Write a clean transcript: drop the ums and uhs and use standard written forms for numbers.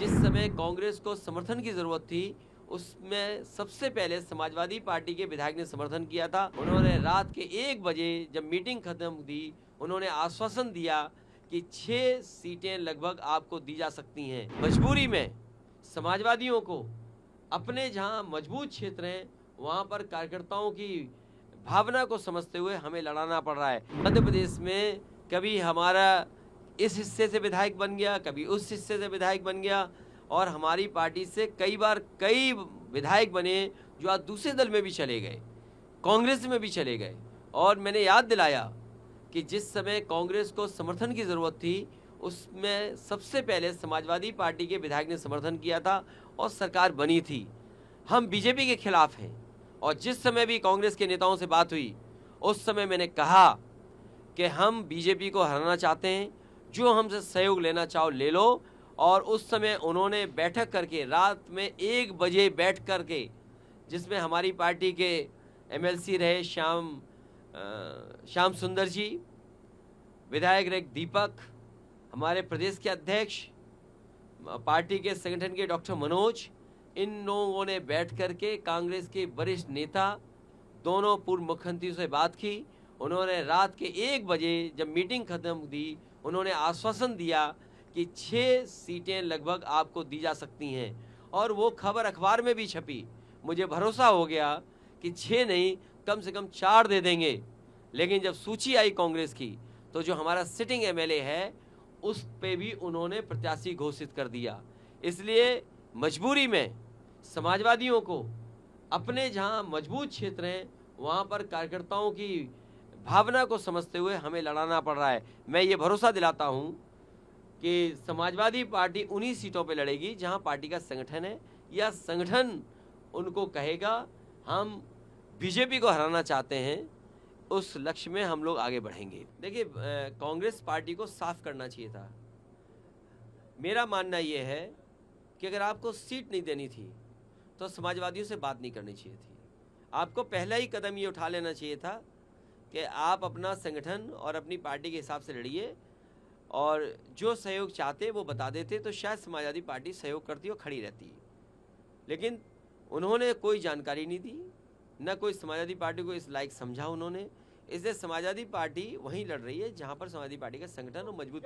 जिस समय कांग्रेस को समर्थन की जरूरत थी उसमें सबसे पहले समाजवादी पार्टी के विधायक ने समर्थन किया था। उन्होंने रात के 1 बजे जब मीटिंग खत्म हुई, उन्होंने आश्वासन दिया कि 6 सीटें लगभग आपको दी जा सकती हैं। मजबूरी में समाजवादियों को अपने जहां मजबूत क्षेत्र हैं वहां पर कार्यकर्ताओं की भावना को समझते हुए हमें लड़ाना पड़ रहा है। मध्य प्रदेश में कभी हमारा इस हिस्से से विधायक बन गया, कभी उस हिस्से से विधायक बन गया और हमारी पार्टी से कई बार कई विधायक बने जो आज दूसरे दल में भी चले गए, कांग्रेस में भी चले गए। और मैंने याद दिलाया कि जिस समय कांग्रेस को समर्थन की ज़रूरत थी उसमें सबसे पहले समाजवादी पार्टी के विधायक ने समर्थन किया था और सरकार बनी थी। हम बीजेपी के खिलाफ हैं और जिस समय भी कांग्रेस के नेताओं से बात हुई उस समय मैंने कहा कि हम बीजेपी को हराना चाहते हैं, जो हमसे सहयोग लेना चाहो ले लो। और उस समय उन्होंने बैठक करके रात में 1 बजे बैठ करके, जिसमें हमारी पार्टी के एमएलसी रहे श्याम सुंदर जी, विधायक रहे दीपक, हमारे प्रदेश के अध्यक्ष, पार्टी के संगठन के डॉक्टर मनोज, इन लोगों ने बैठ करके कांग्रेस के वरिष्ठ नेता दोनों पूर्व मुख्यमंत्रियों से बात की। उन्होंने रात के 1 बजे जब मीटिंग खत्म हुई, उन्होंने आश्वासन दिया कि 6 सीटें लगभग आपको दी जा सकती हैं और वो खबर अखबार में भी छपी। मुझे भरोसा हो गया कि 6 नहीं कम से कम 4 दे देंगे। लेकिन जब सूची आई कांग्रेस की तो जो हमारा सिटिंग एमएलए है उस पे भी उन्होंने प्रत्याशी घोषित कर दिया। इसलिए मजबूरी में समाजवादियों को अपने जहां मजबूत क्षेत्र हैं वहां पर कार्यकर्ताओं की भावना को समझते हुए हमें लड़ाना पड़ रहा है। मैं ये भरोसा दिलाता हूं कि समाजवादी पार्टी उन्हीं सीटों पे लड़ेगी जहां पार्टी का संगठन है या संगठन उनको कहेगा हम बीजेपी को हराना चाहते हैं, उस लक्ष्य में हम लोग आगे बढ़ेंगे। देखिए, कांग्रेस पार्टी को साफ करना चाहिए था। मेरा मानना यह है कि अगर आपको सीट नहीं देनी थी तो समाजवादियों से बात नहीं करनी चाहिए थी। आपको पहला ही कदम ये उठा लेना चाहिए था कि आप अपना संगठन और अपनी पार्टी के हिसाब से लड़िए और जो सहयोग चाहते वो बता देते तो शायद समाजवादी पार्टी सहयोग करती और खड़ी रहती। लेकिन उन्होंने कोई जानकारी नहीं दी, न कोई समाजवादी पार्टी को इस लायक समझा उन्होंने। इसलिए समाजवादी पार्टी वहीं लड़ रही है जहां पर समाजवादी पार्टी का संगठन और मजबूत